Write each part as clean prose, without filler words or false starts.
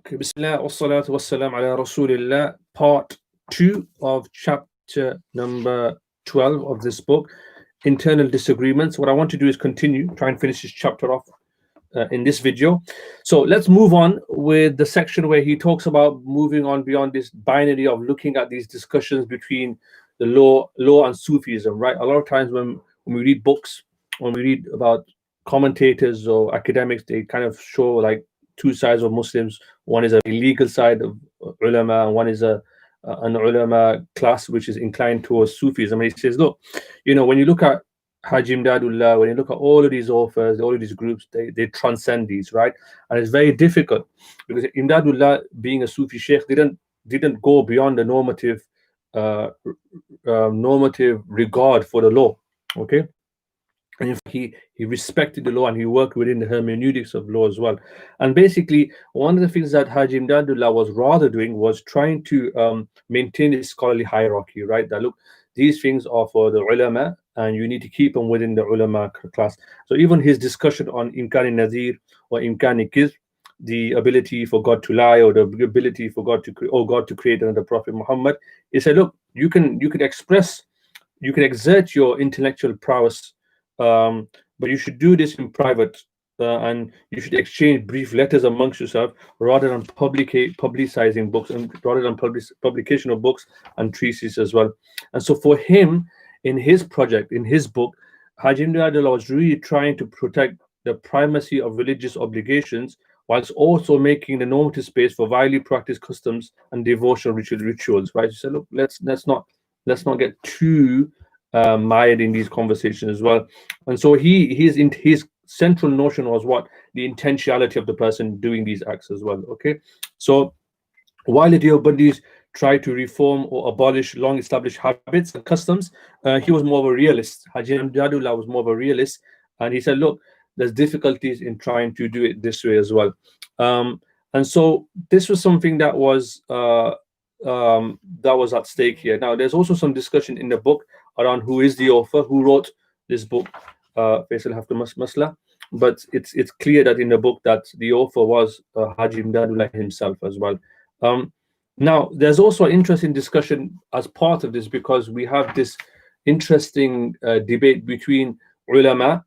Okay, Bismillah, wassalatu wassalam ala Rasulillah, part 2 of chapter number 12 of this book, Internal Disagreements. What I want to do is continue, try and finish this chapter off in this video. So let's move on with the section where he talks about moving on beyond this binary of looking at these discussions between the law and Sufism, right? A lot of times when we read books, when we read about commentators or academics, they kind of show like two sides of Muslims. One is a legal side of ulama, and one is an ulama class which is inclined towards Sufism. And he says, look, when you look at Haji Imdadullah, when you look at all of these authors, all of these groups, they transcend these, right? And it's very difficult because Imdadullah, being a Sufi sheikh, didn't go beyond the uh, normative regard for the law, okay? And in fact, he respected the law and he worked within the hermeneutics of law as well. And basically, one of the things that Haji Imdadullah was rather doing was trying to maintain a scholarly hierarchy, right? That look, these things are for the ulama and you need to keep them within the ulama class. So even his discussion on Imkani Nazir or Imkani Kizb, the ability for God to lie or the ability for God to create another Prophet Muhammad, he said, look, you can exert your intellectual prowess, but you should do this in private, and you should exchange brief letters amongst yourself rather than publicizing books and rather than publication of books and treatises as well. And so for him, in his project, in his book, Haji Imdadullah was really trying to protect the primacy of religious obligations whilst also making the normative space for widely practiced customs and devotional rituals, right? So look, let's not get too mired in these conversations as well. And so his central notion was what? The intentionality of the person doing these acts as well. Okay. So while the Deobandis tried to reform or abolish long established habits and customs, he was more of a realist. Haji Imdadullah was more of a realist, and he said, look, there's difficulties in trying to do it this way as well. And so this was something that was at stake here. Now, there's also some discussion in the book around who is the author, who wrote this book, Faisal Haftar Masla. But it's clear that in the book that the author was Haji Imdadullah himself as well. Now, there's also an interesting discussion as part of this because we have this interesting debate between ulama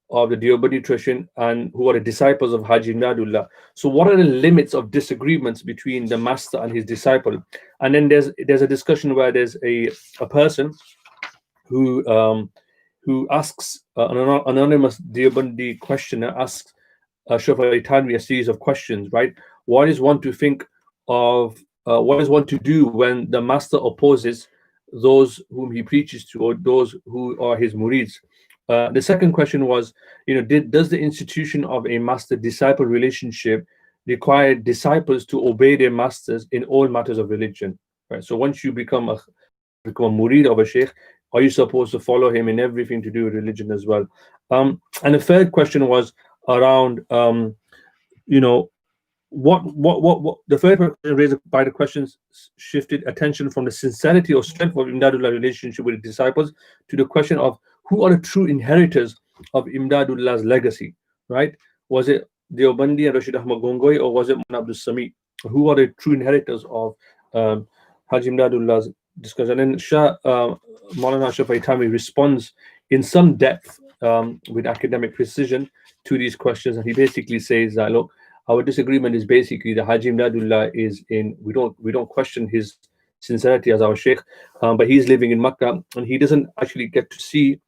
of the Deobandi tradition and who are the disciples of Haji Imdadullah. So what are the limits of disagreements between the master and his disciple? And then there's a discussion where there's a person who asks an anonymous Deobandi questioner asks Shafi'i Tanvi a series of questions, right? What is one to think of? What is one to do when the master opposes those whom he preaches to or those who are his murids? The second question was, does the institution of a master-disciple relationship require disciples to obey their masters in all matters of religion? Right. So once you become a murid of a sheikh, are you supposed to follow him in everything to do with religion as well? And the third question was around, what the third question raised by the questions shifted attention from the sincerity or strength of Imdadullah relationship with the disciples to the question of who are the true inheritors of Imdadullah's legacy, right? Was it Deobandi and Rashid Ahmad Gongoi, or was it Man Abdul Sami? Who are the true inheritors of Haji Imdadullah's discussion? And then Maulana Shafi'i Tanvi responds in some depth with academic precision to these questions, and he basically says that, look, our disagreement is basically that Haji Imdadullah we don't question his sincerity as our sheikh, but he's living in Makkah and he doesn't actually get to see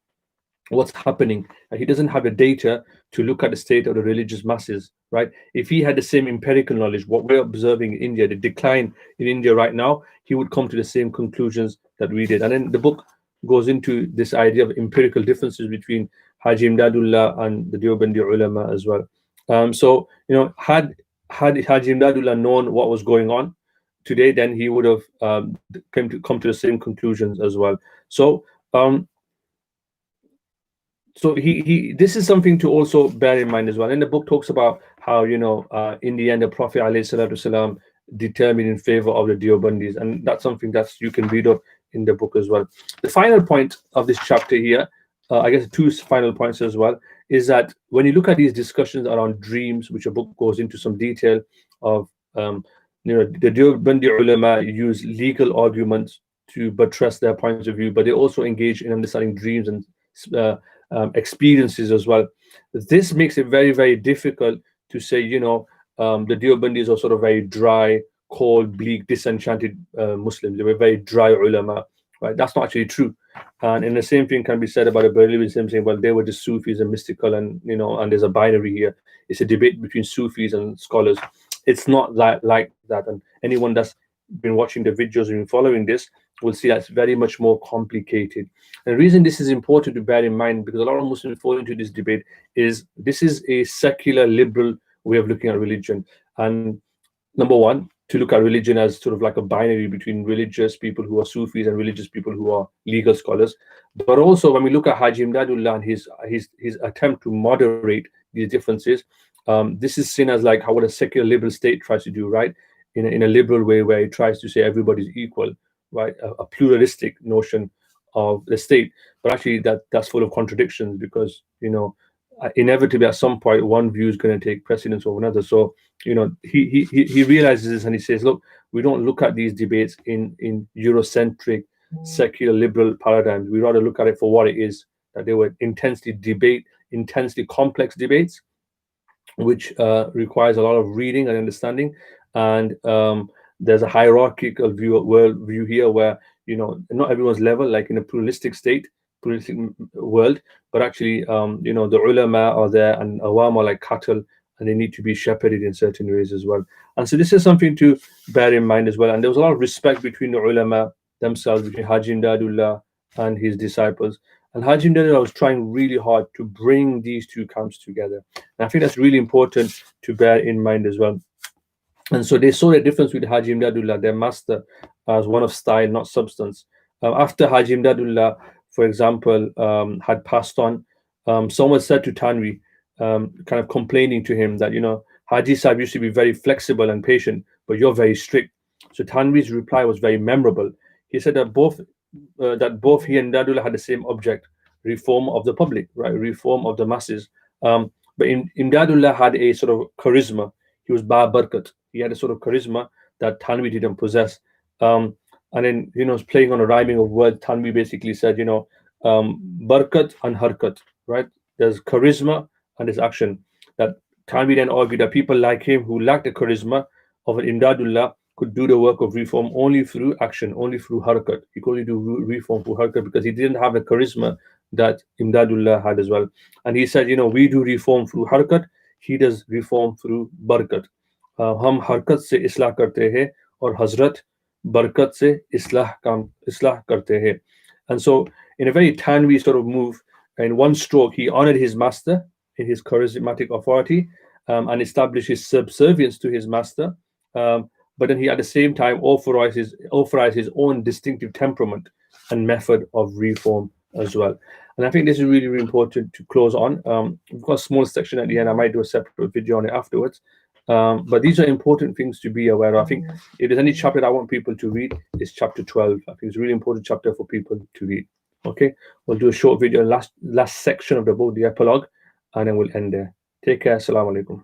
what's happening, and he doesn't have the data to look at the state of the religious masses, right? If he had the same empirical knowledge, what we're observing in India, the decline in India right now, he would come to the same conclusions that we did. And then the book goes into this idea of empirical differences between Haji Imdadullah and the Deobandi ulama as well. So had Haji Imdadullah known what was going on today, then he would have come to the same conclusions as well. So he this is something to also bear in mind as well. And the book talks about how in the end the Prophet ﷺ determined in favor of the Deobandis, and that's something that you can read up in the book as well. The final point of this chapter here, I guess two final points as well, is that when you look at these discussions around dreams, which a book goes into some detail of The Deobandi ulama use legal arguments to buttress their points of view, but they also engage in understanding dreams and uh, experiences as well. This makes it very, very difficult to say, the Deobandis are sort of very dry, cold, bleak, disenchanted Muslims. They were very dry ulama, right? That's not actually true. And the same thing can be said about the Barelvis, saying, well, they were just Sufis and mystical, and and there's a binary here. It's a debate between Sufis and scholars. It's not like that. And anyone that's been watching the videos and been following this will see that's very much more complicated. And the reason this is important to bear in mind, because a lot of Muslims fall into this debate, is this is a secular liberal way of looking at religion. And number one, to look at religion as sort of like a binary between religious people who are Sufis and religious people who are legal scholars. But also, when we look at Haji Imdadullah and his attempt to moderate these differences, this is seen as like how what a secular liberal state tries to do, right? In a liberal way, where it tries to say everybody's equal, right? A pluralistic notion of the state, but actually that's full of contradictions, because inevitably at some point one view is going to take precedence over another. So he realizes this, and he says, look, we don't look at these debates in Eurocentric secular liberal paradigms. We rather look at it for what it is, that they were intensely complex debates, which requires a lot of reading and understanding. And there's a hierarchical world view here, where not everyone's level, like in a pluralistic world, but actually the ulama are there, and awam are like cattle, and they need to be shepherded in certain ways as well. And so this is something to bear in mind as well. And there was a lot of respect between the ulama themselves, between Haji Imdadullah and his disciples. And Haji Imdadullah was trying really hard to bring these two camps together. And I think that's really important to bear in mind as well. And so they saw the difference with Haji Imdadullah, their master, as one of style, not substance. After Haji Imdadullah, for example, had passed on, someone said to Tanvi, kind of complaining to him that, Haji Sahib used to be very flexible and patient, but you're very strict. So Tanvi's reply was very memorable. He said that both he and Imdadullah had the same object: reform of the public, right? Reform of the masses. But Imdadullah had a sort of charisma. He was Ba Barkat. He had a sort of charisma that Tanvi didn't possess. And then, playing on a rhyming of words, Tanvi basically said, Barkat and Harkat, right? There's charisma and there's action. That Tanvi then argued that people like him who lacked the charisma of an Imdadullah could do the work of reform only through action, only through Harkat. He could only do reform through Harkat because he didn't have the charisma that Imdadullah had as well. And he said, we do reform through Harkat, he does reform through Barkat. हम हरकत से इस्लाह करते हैं और हजरत बरकत से इस्लाह करते हैं. And so, in a very Tanvi sort of move, in one stroke, he honored his master in his charismatic authority, and established his subservience to his master. But then he, at the same time, authorized his own distinctive temperament and method of reform as well. And I think this is really, really important to close on. We've got a small section at the end. I might do a separate video on it afterwards. But these are important things to be aware of. I think if there's any chapter that I want people to read, it's chapter 12. I think it's a really important chapter for people to read. Okay, we'll do a short video, last section of the book, the epilogue, and then we'll end there. Take care. Assalamu alaikum.